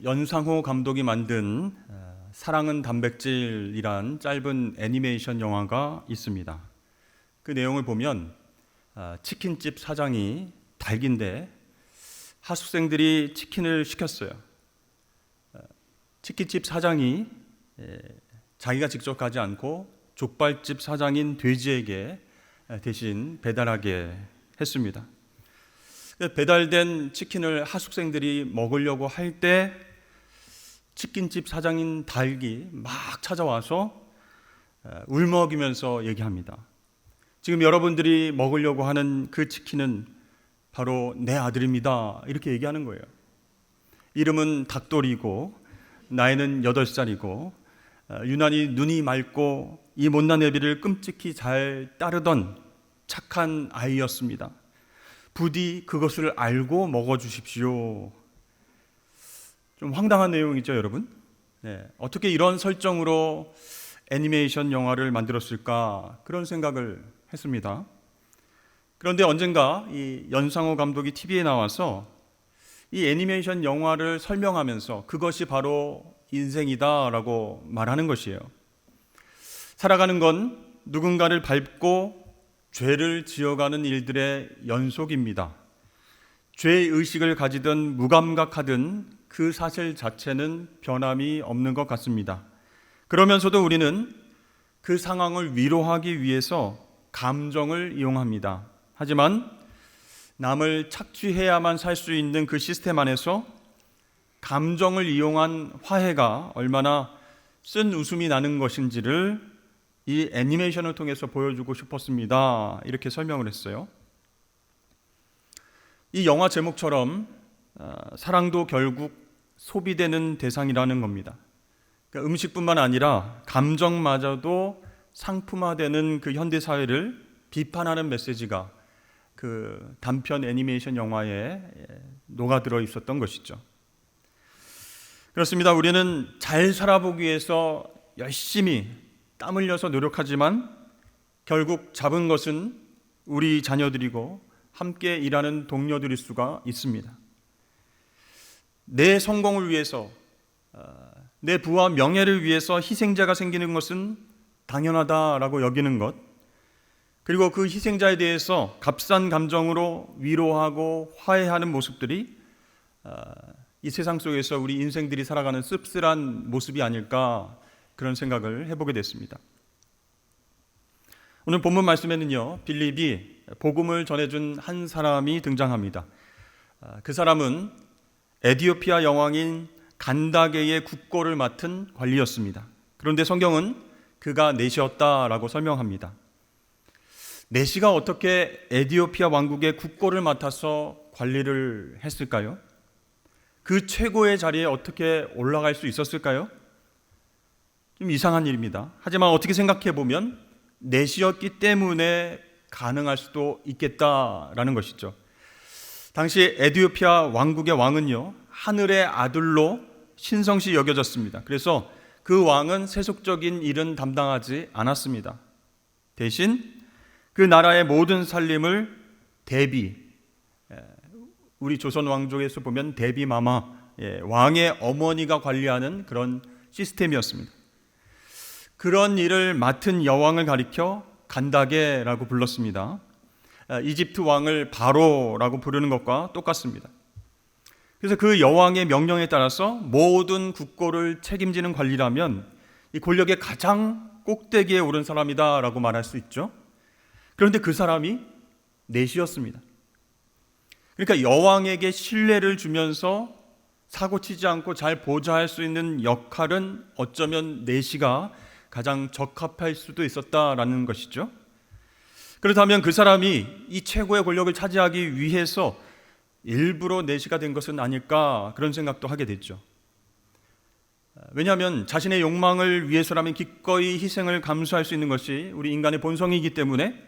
연상호 감독이 만든 사랑은 단백질이란 짧은 애니메이션 영화가 있습니다. 그 내용을 보면 치킨집 사장이 닭인데 하숙생들이 치킨을 시켰어요. 치킨집 사장이 자기가 직접 가지 않고 족발집 사장인 돼지에게 대신 배달하게 했습니다. 배달된 치킨을 하숙생들이 먹으려고 할 때 치킨집 사장인 닭이 막 찾아와서 울먹이면서 얘기합니다. 지금 여러분들이 먹으려고 하는 그 치킨은 바로 내 아들입니다. 이렇게 얘기하는 거예요. 이름은 닭돌이고 나이는 8살이고 유난히 눈이 맑고 이 못난 애비를 끔찍히 잘 따르던 착한 아이였습니다. 부디 그것을 알고 먹어주십시오. 좀 황당한 내용이죠, 여러분? 네, 어떻게 이런 설정으로 애니메이션 영화를 만들었을까? 그런 생각을 했습니다. 그런데 언젠가 이 연상호 감독이 TV에 나와서 이 애니메이션 영화를 설명하면서 그것이 바로 인생이다라고 말하는 것이에요. 살아가는 건 누군가를 밟고 죄를 지어가는 일들의 연속입니다. 죄의식을 가지든 무감각하든 그 사실 자체는 변함이 없는 것 같습니다. 그러면서도 우리는 그 상황을 위로하기 위해서 감정을 이용합니다. 하지만 남을 착취해야만 살 수 있는 그 시스템 안에서 감정을 이용한 화해가 얼마나 쓴 웃음이 나는 것인지를 이 애니메이션을 통해서 보여주고 싶었습니다. 이렇게 설명을 했어요. 이 영화 제목처럼 사랑도 결국 소비되는 대상이라는 겁니다. 그러니까 음식뿐만 아니라 감정마저도 상품화되는 그 현대 사회를 비판하는 메시지가 그 단편 애니메이션 영화에 녹아들어 있었던 것이죠. 그렇습니다. 우리는 잘 살아보기 위해서 열심히 땀 흘려서 노력하지만 결국 잡은 것은 우리 자녀들이고 함께 일하는 동료들일 수가 있습니다. 내 성공을 위해서, 내 부와 명예를 위해서 희생자가 생기는 것은 당연하다라고 여기는 것, 그리고 그 희생자에 대해서 값싼 감정으로 위로하고 화해하는 모습들이 이 세상 속에서 우리 인생들이 살아가는 씁쓸한 모습이 아닐까, 그런 생각을 해보게 됐습니다. 오늘 본문 말씀에는요, 빌립이 복음을 전해준 한 사람이 등장합니다. 그 사람은 에디오피아 여왕인 간다게의 국고를 맡은 관리였습니다. 그런데 성경은 그가 내시였다라고 설명합니다. 내시가 어떻게 에디오피아 왕국의 국고를 맡아서 관리를 했을까요? 그 최고의 자리에 어떻게 올라갈 수 있었을까요? 좀 이상한 일입니다. 하지만 어떻게 생각해 보면 내시였기 때문에 가능할 수도 있겠다라는 것이죠. 당시 에디오피아 왕국의 왕은요, 하늘의 아들로 신성시 여겨졌습니다. 그래서 그 왕은 세속적인 일은 담당하지 않았습니다. 대신 그 나라의 모든 살림을 대비, 우리 조선 왕족에서 보면 대비마마, 왕의 어머니가 관리하는 그런 시스템이었습니다. 그런 일을 맡은 여왕을 가리켜 간다게라고 불렀습니다. 이집트 왕을 바로라고 부르는 것과 똑같습니다. 그래서 그 여왕의 명령에 따라서 모든 국고를 책임지는 관리라면 이 권력의 가장 꼭대기에 오른 사람이다라고 말할 수 있죠. 그런데 그 사람이 내시였습니다. 그러니까 여왕에게 신뢰를 주면서 사고치지 않고 잘 보좌할 수 있는 역할은 어쩌면 내시가 가장 적합할 수도 있었다라는 것이죠. 그렇다면 그 사람이 이 최고의 권력을 차지하기 위해서 일부러 내시가 된 것은 아닐까, 그런 생각도 하게 됐죠. 왜냐하면 자신의 욕망을 위해서라면 기꺼이 희생을 감수할 수 있는 것이 우리 인간의 본성이기 때문에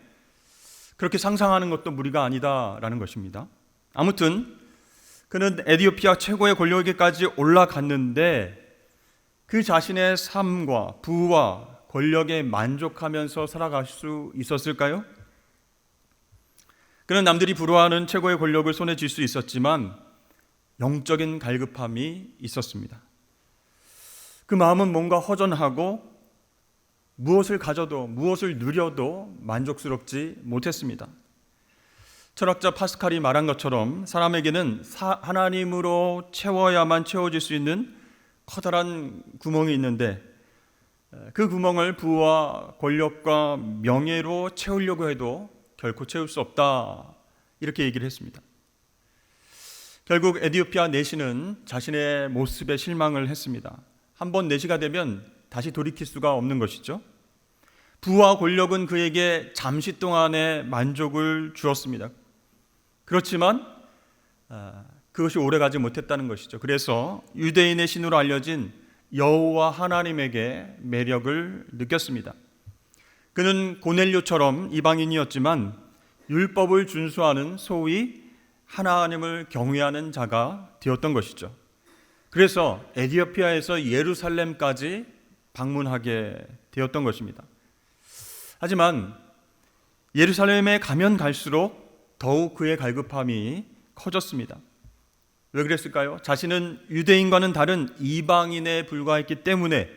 그렇게 상상하는 것도 무리가 아니다라는 것입니다. 아무튼 그는 에디오피아 최고의 권력에까지 올라갔는데 그 자신의 삶과 부와 권력에 만족하면서 살아갈 수 있었을까요? 그는 남들이 부러워하는 최고의 권력을 손에 쥘 수 있었지만 영적인 갈급함이 있었습니다. 그 마음은 뭔가 허전하고 무엇을 가져도 무엇을 누려도 만족스럽지 못했습니다. 철학자 파스칼이 말한 것처럼 사람에게는 하나님으로 채워야만 채워질 수 있는 커다란 구멍이 있는데 그 구멍을 부와 권력과 명예로 채우려고 해도 결코 채울 수 없다, 이렇게 얘기를 했습니다. 결국 에디오피아 내시는 자신의 모습에 실망을 했습니다. 한번 내시가 되면 다시 돌이킬 수가 없는 것이죠. 부와 권력은 그에게 잠시 동안의 만족을 주었습니다. 그렇지만 그것이 오래가지 못했다는 것이죠. 그래서 유대인의 신으로 알려진 여호와 하나님에게 매력을 느꼈습니다. 그는 고넬료처럼 이방인이었지만 율법을 준수하는 소위 하나님을 경외하는 자가 되었던 것이죠. 그래서 에디오피아에서 예루살렘까지 방문하게 되었던 것입니다. 하지만 예루살렘에 가면 갈수록 더욱 그의 갈급함이 커졌습니다. 왜 그랬을까요? 자신은 유대인과는 다른 이방인에 불과했기 때문에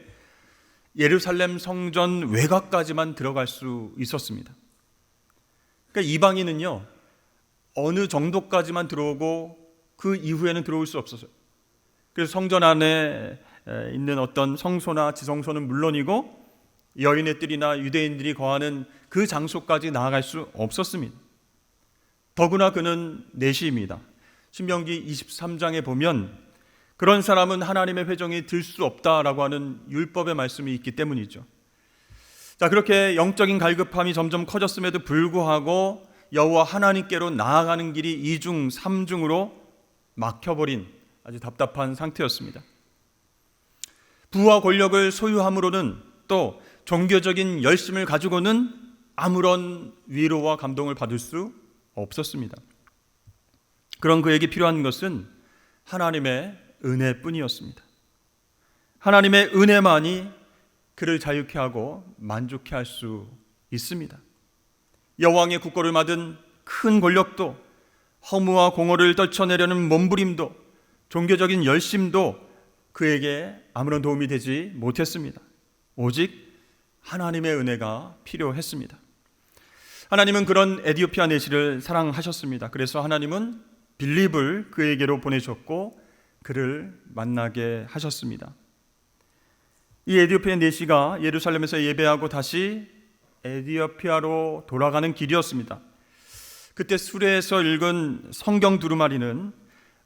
예루살렘 성전 외곽까지만 들어갈 수 있었습니다. 그러니까 이방인은요, 어느 정도까지만 들어오고 그 이후에는 들어올 수 없었어요. 그래서 성전 안에 있는 어떤 성소나 지성소는 물론이고 여인의 뜰이나 유대인들이 거하는 그 장소까지 나아갈 수 없었습니다. 더구나 그는 내시입니다. 신명기 23장에 보면 그런 사람은 하나님의 회정에 들 수 없다라고 하는 율법의 말씀이 있기 때문이죠. 자, 그렇게 영적인 갈급함이 점점 커졌음에도 불구하고 여호와 하나님께로 나아가는 길이 이중 삼중으로 막혀버린 아주 답답한 상태였습니다. 부와 권력을 소유함으로는 또 종교적인 열심을 가지고는 아무런 위로와 감동을 받을 수 없었습니다. 그런 그에게 필요한 것은 하나님의 은혜뿐이었습니다. 하나님의 은혜만이 그를 자유케 하고 만족케 할 수 있습니다. 여왕의 국고를 받은 큰 권력도, 허무와 공허를 떨쳐내려는 몸부림도, 종교적인 열심도 그에게 아무런 도움이 되지 못했습니다. 오직 하나님의 은혜가 필요했습니다. 하나님은 그런 에디오피아 내시를 사랑하셨습니다. 그래서 하나님은 빌립을 그에게로 보내셨고 그를 만나게 하셨습니다. 이 에디오피아 내시가 예루살렘에서 예배하고 다시 에디오피아로 돌아가는 길이었습니다. 그때 수레에서 읽은 성경 두루마리는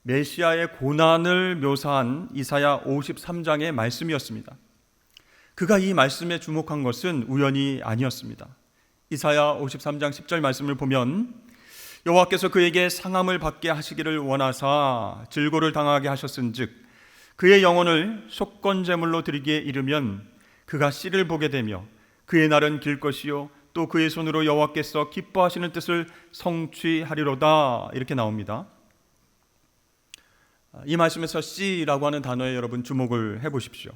메시아의 고난을 묘사한 이사야 53장의 말씀이었습니다. 그가 이 말씀에 주목한 것은 우연이 아니었습니다. 이사야 53장 10절 말씀을 보면 여호와께서 그에게 상함을 받게 하시기를 원하사 질고를 당하게 하셨은즉 그의 영혼을 속건제물로 드리기에 이르면 그가 씨를 보게 되며 그의 날은 길 것이요 또 그의 손으로 여호와께서 기뻐하시는 뜻을 성취하리로다, 이렇게 나옵니다. 이 말씀에서 씨라고 하는 단어에 여러분 주목을 해보십시오.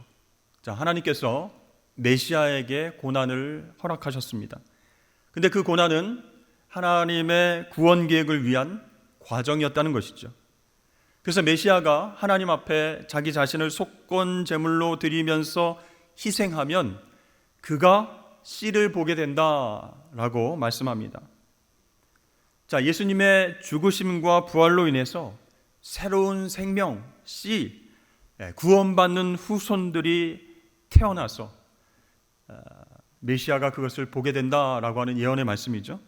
자, 하나님께서 메시아에게 고난을 허락하셨습니다. 근데 그 고난은 하나님의 구원 계획을 위한 과정이었다는 것이죠. 그래서 메시아가 하나님 앞에 자기 자신을 속건 제물로 드리면서 희생하면 그가 씨를 보게 된다라고 말씀합니다. 자, 예수님의 죽으심과 부활로 인해서 새로운 생명, 씨, 구원받는 후손들이 태어나서 메시아가 그것을 보게 된다라고 하는 예언의 말씀이죠.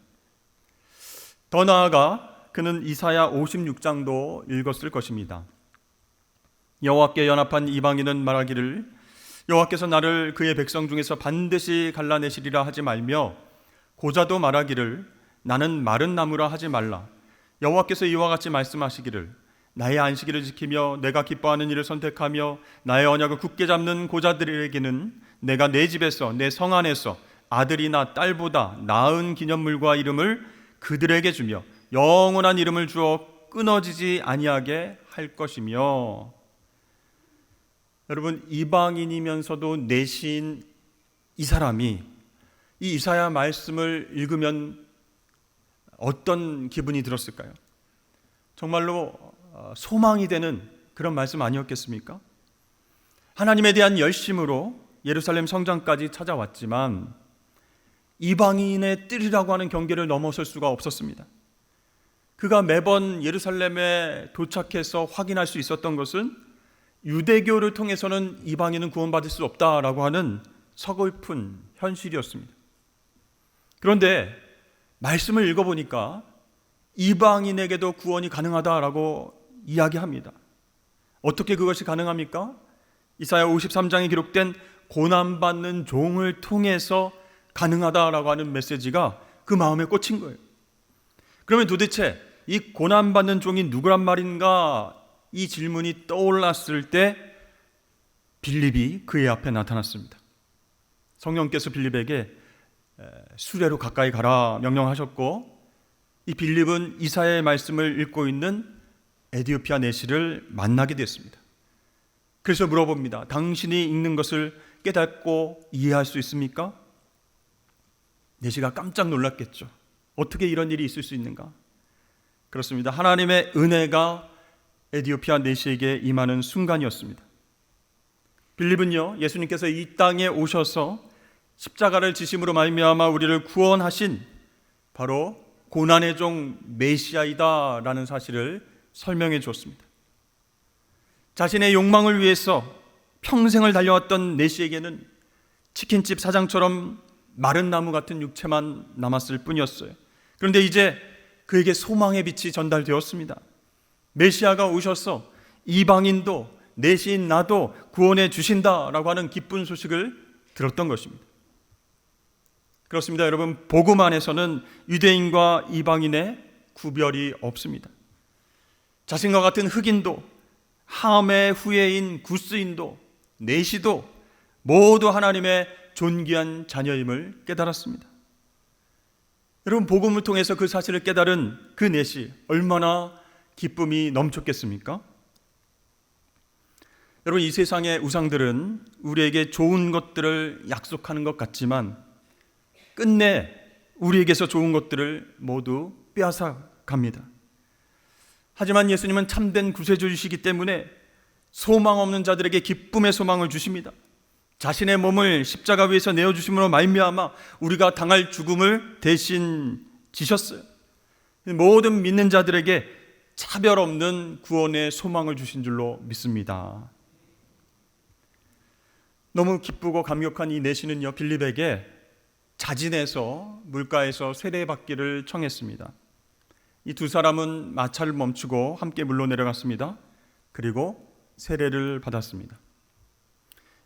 더 나아가 그는 이사야 56장도 읽었을 것입니다. 여호와께 연합한 이방인은 말하기를 여호와께서 나를 그의 백성 중에서 반드시 갈라내시리라 하지 말며 고자도 말하기를 나는 마른 나무라 하지 말라. 여호와께서 이와 같이 말씀하시기를 나의 안식일을 지키며 내가 기뻐하는 일을 선택하며 나의 언약을 굳게 잡는 고자들에게는 내가 내 집에서 내 성 안에서 아들이나 딸보다 나은 기념물과 이름을 그들에게 주며 영원한 이름을 주어 끊어지지 아니하게 할 것이며. 여러분, 이방인이면서도 내신 이 사람이 이 이사야 말씀을 읽으면 어떤 기분이 들었을까요? 정말로 소망이 되는 그런 말씀 아니었겠습니까? 하나님에 대한 열심으로 예루살렘 성전까지 찾아왔지만 이방인의 뜰이라고 하는 경계를 넘어설 수가 없었습니다. 그가 매번 예루살렘에 도착해서 확인할 수 있었던 것은 유대교를 통해서는 이방인은 구원받을 수 없다라고 하는 서글픈 현실이었습니다. 그런데 말씀을 읽어보니까 이방인에게도 구원이 가능하다라고 이야기합니다. 어떻게 그것이 가능합니까? 이사야 53장에 기록된 고난받는 종을 통해서 가능하다라고 하는 메시지가 그 마음에 꽂힌 거예요. 그러면 도대체 이 고난받는 종이 누구란 말인가? 이 질문이 떠올랐을 때 빌립이 그의 앞에 나타났습니다. 성령께서 빌립에게 수레로 가까이 가라 명령하셨고, 이 빌립은 이사야의 말씀을 읽고 있는 에디오피아 내시를 만나게 됐습니다. 그래서 물어봅니다. 당신이 읽는 것을 깨닫고 이해할 수 있습니까? 내시가 깜짝 놀랐겠죠. 어떻게 이런 일이 있을 수 있는가? 그렇습니다. 하나님의 은혜가 에디오피아 내시에게 임하는 순간이었습니다. 빌립은요, 예수님께서 이 땅에 오셔서 십자가를 지심으로 말미암아 우리를 구원하신 바로 고난의 종 메시아이다라는 사실을 설명해 주었습니다. 자신의 욕망을 위해서 평생을 달려왔던 내시에게는 치킨집 사장처럼 마른 나무 같은 육체만 남았을 뿐이었어요. 그런데 이제 그에게 소망의 빛이 전달되었습니다. 메시아가 오셔서 이방인도 내시인 나도 구원해 주신다라고 하는 기쁜 소식을 들었던 것입니다. 그렇습니다. 여러분, 복음 안에서는 유대인과 이방인의 구별이 없습니다. 자신과 같은 흑인도, 함의 후예인 구스인도, 내시도 모두 하나님의 존귀한 자녀임을 깨달았습니다. 여러분, 복음을 통해서 그 사실을 깨달은 그 내시, 얼마나 기쁨이 넘쳤겠습니까? 여러분, 이 세상의 우상들은 우리에게 좋은 것들을 약속하는 것 같지만 끝내 우리에게서 좋은 것들을 모두 빼앗아 갑니다. 하지만 예수님은 참된 구세주이시기 때문에 소망 없는 자들에게 기쁨의 소망을 주십니다. 자신의 몸을 십자가 위에서 내어주심으로 말미암아 우리가 당할 죽음을 대신 지셨어요. 모든 믿는 자들에게 차별 없는 구원의 소망을 주신 줄로 믿습니다. 너무 기쁘고 감격한 이 내시는요, 빌립에게 자진해서 물가에서 세례받기를 청했습니다. 이 두 사람은 마차를 멈추고 함께 물로 내려갔습니다. 그리고 세례를 받았습니다.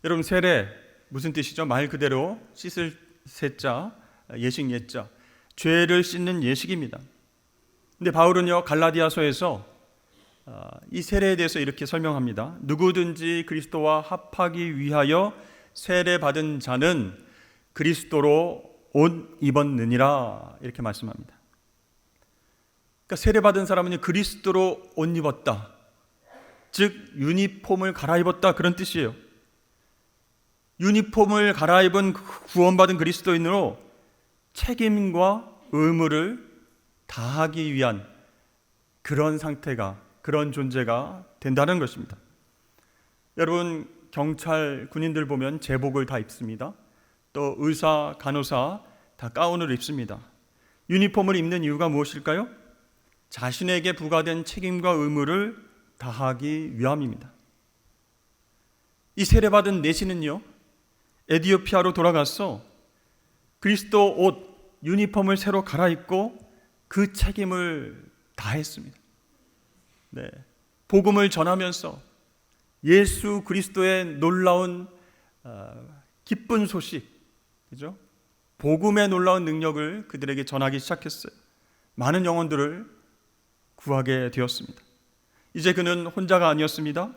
여러분, 세례 무슨 뜻이죠? 말 그대로 씻을 세자, 예식 예자, 죄를 씻는 예식입니다. 근데 바울은요, 갈라디아서에서 이 세례에 대해서 이렇게 설명합니다. 누구든지 그리스도와 합하기 위하여 세례받은 자는 그리스도로 옷 입었느니라, 이렇게 말씀합니다. 그러니까 세례받은 사람은 그리스도로 옷 입었다, 즉 유니폼을 갈아입었다, 그런 뜻이에요. 유니폼을 갈아입은 구원받은 그리스도인으로 책임과 의무를 다하기 위한 그런 상태가, 그런 존재가 된다는 것입니다. 여러분, 경찰, 군인들 보면 제복을 다 입습니다. 또 의사, 간호사 다 가운을 입습니다. 유니폼을 입는 이유가 무엇일까요? 자신에게 부과된 책임과 의무를 다하기 위함입니다. 이 세례받은 내시는요, 에디오피아로 돌아가서 그리스도 옷, 유니폼을 새로 갈아입고 그 책임을 다했습니다. 네, 복음을 전하면서 예수 그리스도의 놀라운 기쁜 소식, 그죠? 복음의 놀라운 능력을 그들에게 전하기 시작했어요. 많은 영혼들을 구하게 되었습니다. 이제 그는 혼자가 아니었습니다.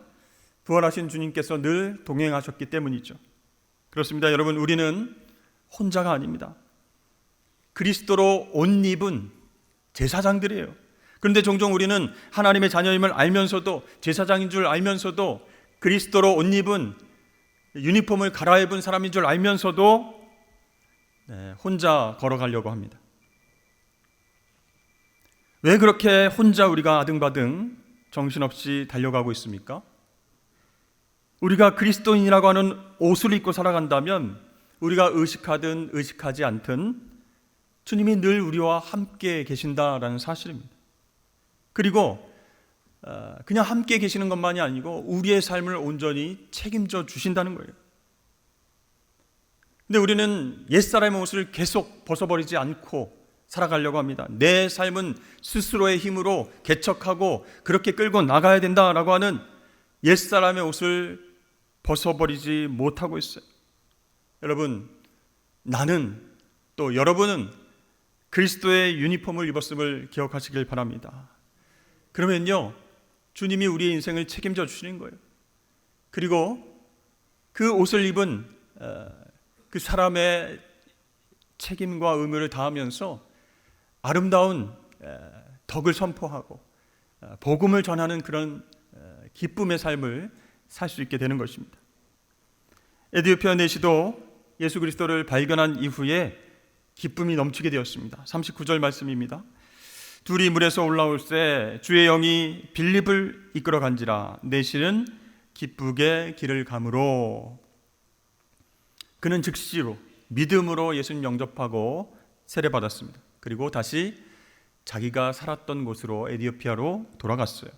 부활하신 주님께서 늘 동행하셨기 때문이죠. 그렇습니다. 여러분, 우리는 혼자가 아닙니다. 그리스도로 옷 입은 제사장들이에요. 그런데 종종 우리는 하나님의 자녀임을 알면서도, 제사장인 줄 알면서도, 그리스도로 옷 입은 유니폼을 갈아입은 사람인 줄 알면서도 혼자 걸어가려고 합니다. 왜 그렇게 혼자 우리가 아등바등 정신없이 달려가고 있습니까? 우리가 그리스도인이라고 하는 옷을 입고 살아간다면 우리가 의식하든 의식하지 않든 주님이 늘 우리와 함께 계신다라는 사실입니다. 그리고 그냥 함께 계시는 것만이 아니고 우리의 삶을 온전히 책임져 주신다는 거예요. 근데 우리는 옛사람의 옷을 계속 벗어버리지 않고 살아가려고 합니다. 내 삶은 스스로의 힘으로 개척하고 그렇게 끌고 나가야 된다라고 하는 옛사람의 옷을 벗어버리지 못하고 있어요. 여러분, 나는 또 여러분은 그리스도의 유니폼을 입었음을 기억하시길 바랍니다. 그러면요, 주님이 우리의 인생을 책임져 주시는 거예요. 그리고 그 옷을 입은 그 사람의 책임과 의무를 다하면서 아름다운 덕을 선포하고 복음을 전하는 그런 기쁨의 삶을 살 수 있게 되는 것입니다. 에디오피아 내시도 예수 그리스도를 발견한 이후에 기쁨이 넘치게 되었습니다. 39절 말씀입니다. 둘이 물에서 올라올 때 주의 영이 빌립을 이끌어 간지라 내시는 기쁘게 길을 가므로. 그는 즉시로 믿음으로 예수님 영접하고 세례받았습니다. 그리고 다시 자기가 살았던 곳으로 에디오피아로 돌아갔어요.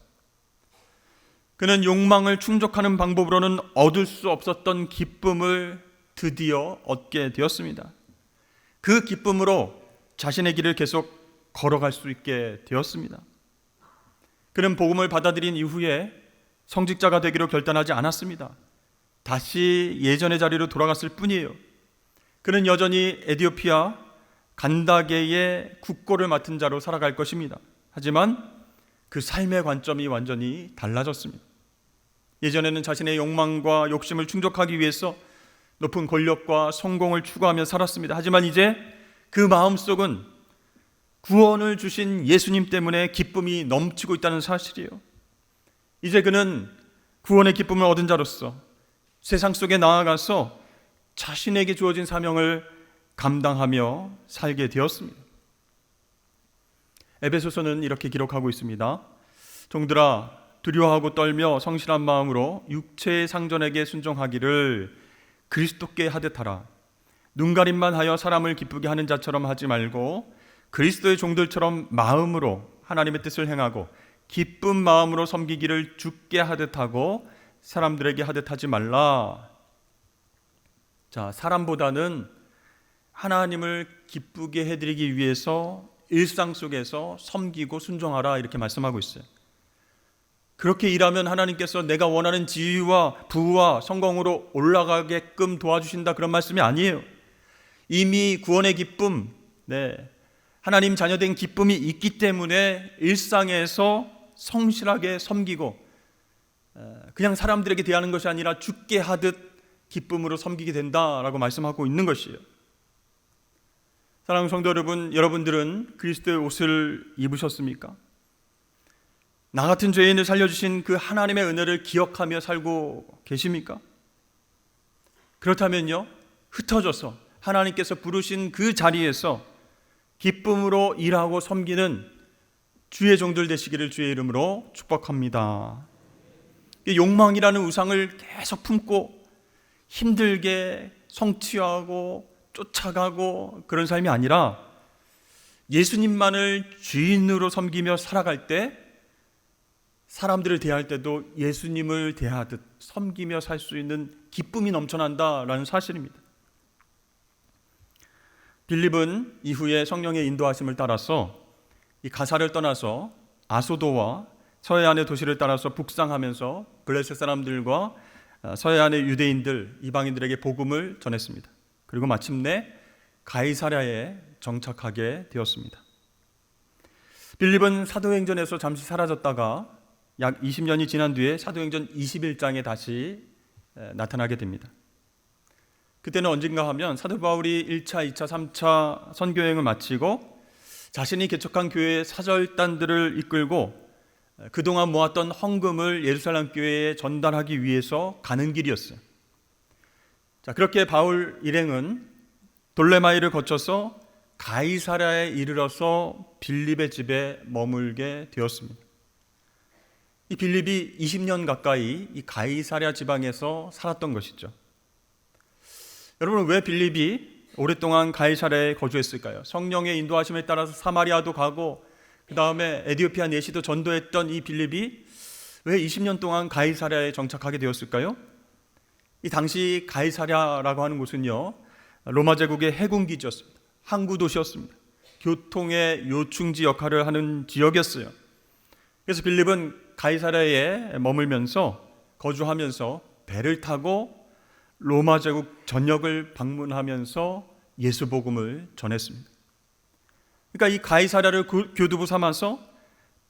그는 욕망을 충족하는 방법으로는 얻을 수 없었던 기쁨을 드디어 얻게 되었습니다. 그 기쁨으로 자신의 길을 계속 걸어갈 수 있게 되었습니다. 그는 복음을 받아들인 이후에 성직자가 되기로 결단하지 않았습니다. 다시 예전의 자리로 돌아갔을 뿐이에요. 그는 여전히 에디오피아 간다게의 국고를 맡은 자로 살아갈 것입니다. 하지만 그 삶의 관점이 완전히 달라졌습니다. 예전에는 자신의 욕망과 욕심을 충족하기 위해서 높은 권력과 성공을 추구하며 살았습니다. 하지만 이제 그 마음속은 구원을 주신 예수님 때문에 기쁨이 넘치고 있다는 사실이에요. 이제 그는 구원의 기쁨을 얻은 자로서 세상 속에 나아가서 자신에게 주어진 사명을 감당하며 살게 되었습니다. 에베소서는 이렇게 기록하고 있습니다. 종들아, 두려워하고 떨며 성실한 마음으로 육체의 상전에게 순종하기를 그리스도께 하듯 하라. 눈가림만 하여 사람을 기쁘게 하는 자처럼 하지 말고 그리스도의 종들처럼 마음으로 하나님의 뜻을 행하고 기쁜 마음으로 섬기기를 주께 하듯 하고 사람들에게 하듯 하지 말라. 자, 사람보다는 하나님을 기쁘게 해드리기 위해서 일상 속에서 섬기고 순종하라, 이렇게 말씀하고 있어요. 그렇게 일하면 하나님께서 내가 원하는 지위와 부와 성공으로 올라가게끔 도와주신다, 그런 말씀이 아니에요. 이미 구원의 기쁨, 하나님 자녀된 기쁨이 있기 때문에 일상에서 성실하게 섬기고 그냥 사람들에게 대하는 것이 아니라 주께 하듯 기쁨으로 섬기게 된다라고 말씀하고 있는 것이에요. 사랑하는 성도 여러분, 여러분들은 그리스도의 옷을 입으셨습니까? 나 같은 죄인을 살려주신 그 하나님의 은혜를 기억하며 살고 계십니까? 그렇다면요, 흩어져서 하나님께서 부르신 그 자리에서 기쁨으로 일하고 섬기는 주의 종들 되시기를 주의 이름으로 축복합니다. 욕망이라는 우상을 계속 품고 힘들게 성취하고 쫓아가고 그런 삶이 아니라 예수님만을 주인으로 섬기며 살아갈 때 사람들을 대할 때도 예수님을 대하듯 섬기며 살 수 있는 기쁨이 넘쳐난다라는 사실입니다. 빌립은 이후에 성령의 인도하심을 따라서 이 가사를 떠나서 아소도와 서해안의 도시를 따라서 북상하면서 블레셋 사람들과 서해안의 유대인들, 이방인들에게 복음을 전했습니다. 그리고 마침내 가이사랴에 정착하게 되었습니다. 빌립은 사도행전에서 잠시 사라졌다가 약 20년이 지난 뒤에 사도행전 21장에 다시 나타나게 됩니다. 그때는 언젠가 하면 사도 바울이 1차, 2차, 3차 선교여행을 마치고 자신이 개척한 교회의 사절단들을 이끌고 그동안 모았던 헌금을 예루살렘 교회에 전달하기 위해서 가는 길이었어요. 자, 그렇게 바울 일행은 돌레마이를 거쳐서 가이사랴에 이르러서 빌립의 집에 머물게 되었습니다. 이 빌립이 20년 가까이 이 가이사랴 지방에서 살았던 것이죠. 여러분, 왜 빌립이 오랫동안 가이사랴에 거주했을까요? 성령의 인도하심에 따라서 사마리아도 가고 그 다음에 에디오피아 내시도 전도했던 이 빌립이 왜 20년 동안 가이사랴에 정착하게 되었을까요? 이 당시 가이사랴라고 하는 곳은요, 로마 제국의 해군기지였습니다. 항구 도시였습니다. 교통의 요충지 역할을 하는 지역이었어요. 그래서 빌립은 가이사랴에 머물면서 거주하면서 배를 타고 로마 제국 전역을 방문하면서 예수 복음을 전했습니다. 그러니까 이 가이사랴를 교두부 삼아서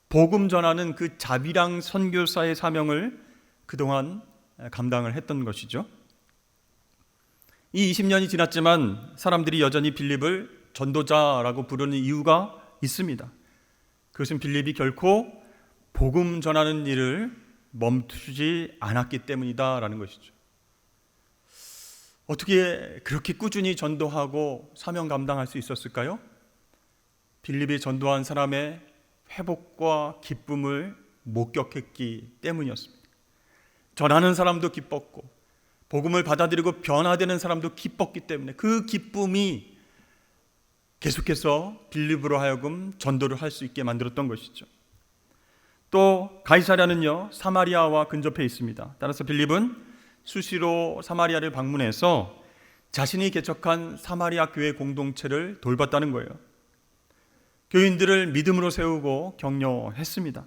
복음 전하는 그 자비랑 선교사의 사명을 그동안 감당을 했던 것이죠. 이 20년이 지났지만 사람들이 여전히 빌립을 전도자라고 부르는 이유가 있습니다. 그것은 빌립이 결코 복음 전하는 일을 멈추지 않았기 때문이다라는 것이죠. 어떻게 그렇게 꾸준히 전도하고 사명 감당할 수 있었을까요? 빌립이 전도한 사람의 회복과 기쁨을 목격했기 때문이었습니다. 전하는 사람도 기뻤고 복음을 받아들이고 변화되는 사람도 기뻤기 때문에 그 기쁨이 계속해서 빌립으로 하여금 전도를 할 수 있게 만들었던 것이죠. 또 가이사랴는요, 사마리아와 근접해 있습니다. 따라서 빌립은 수시로 사마리아를 방문해서 자신이 개척한 사마리아 교회 공동체를 돌봤다는 거예요. 교인들을 믿음으로 세우고 격려했습니다.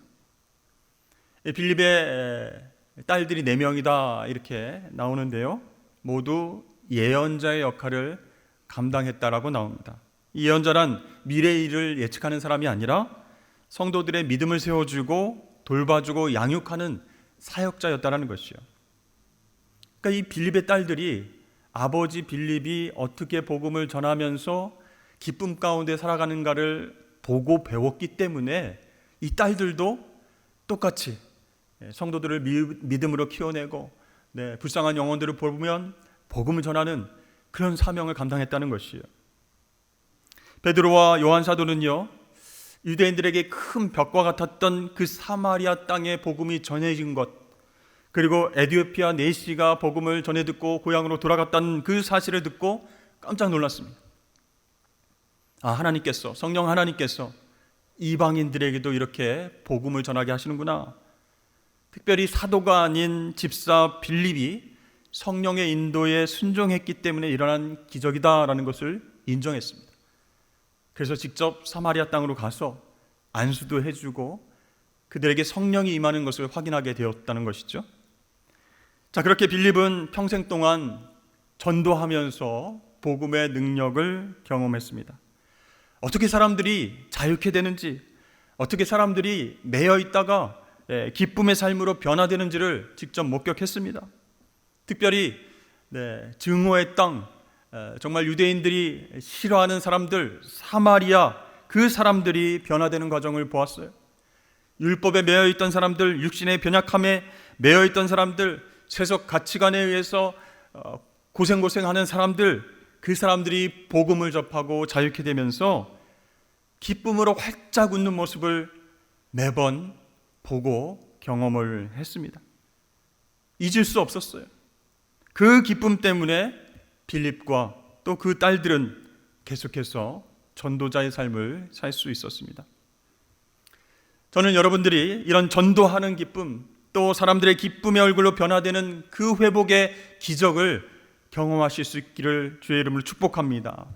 빌립의 딸들이 4명이다 이렇게 나오는데요, 모두 예언자의 역할을 감당했다라고 나옵니다. 이 예언자란 미래의 일을 예측하는 사람이 아니라 성도들의 믿음을 세워주고 돌봐주고 양육하는 사역자였다라는 것이요. 그러니까 이 빌립의 딸들이 아버지 빌립이 어떻게 복음을 전하면서 기쁨 가운데 살아가는가를 보고 배웠기 때문에 이 딸들도 똑같이 성도들을 믿음으로 키워내고 불쌍한 영혼들을 보면 복음을 전하는 그런 사명을 감당했다는 것이에요. 베드로와 요한 사도는요, 유대인들에게 큰 벽과 같았던 그 사마리아 땅의 복음이 전해진 것, 그리고 에디오피아 내시가 복음을 전해 듣고 고향으로 돌아갔다는 그 사실을 듣고 깜짝 놀랐습니다. 하나님께서, 성령 하나님께서 이방인들에게도 이렇게 복음을 전하게 하시는구나. 특별히 사도가 아닌 집사 빌립이 성령의 인도에 순종했기 때문에 일어난 기적이다라는 것을 인정했습니다. 그래서 직접 사마리아 땅으로 가서 안수도 해주고 그들에게 성령이 임하는 것을 확인하게 되었다는 것이죠. 자, 그렇게 빌립은 평생 동안 전도하면서 복음의 능력을 경험했습니다. 어떻게 사람들이 자유케 되는지, 어떻게 사람들이 매여 있다가 기쁨의 삶으로 변화되는지를 직접 목격했습니다. 특별히 증오의 땅, 정말 유대인들이 싫어하는 사람들, 사마리아, 그 사람들이 변화되는 과정을 보았어요. 율법에 매여 있던 사람들, 육신의 변약함에 매여 있던 사람들, 세속 가치관에 의해서 고생하는 사람들, 그 사람들이 복음을 접하고 자유케 되면서 기쁨으로 활짝 웃는 모습을 매번 보고 경험을 했습니다. 잊을 수 없었어요. 그 기쁨 때문에 빌립과 또 그 딸들은 계속해서 전도자의 삶을 살 수 있었습니다. 저는 여러분들이 이런 전도하는 기쁨, 또 사람들의 기쁨의 얼굴로 변화되는 그 회복의 기적을 경험하실 수 있기를 주의 이름으로 축복합니다.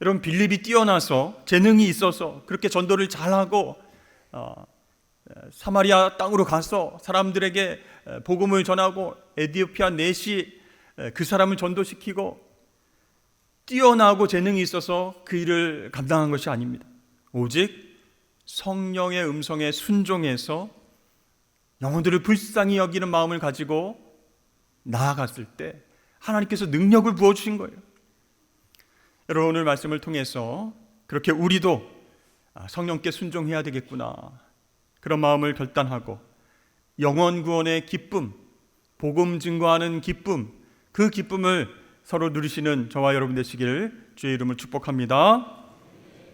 여러분, 빌립이 뛰어나서 재능이 있어서 그렇게 전도를 잘하고 사마리아 땅으로 가서 사람들에게 복음을 전하고 에디오피아 내시 그 사람을 전도시키고 뛰어나고 재능이 있어서 그 일을 감당한 것이 아닙니다. 오직 성령의 음성에 순종해서 영혼들을 불쌍히 여기는 마음을 가지고 나아갔을 때 하나님께서 능력을 부어주신 거예요. 여러분, 오늘 말씀을 통해서 그렇게 우리도 성령께 순종해야 되겠구나, 그런 마음을 결단하고 영혼 구원의 기쁨, 복음 증거하는 기쁨, 그 기쁨을 서로 누리시는 저와 여러분 되시기를 주의 이름으로 축복합니다.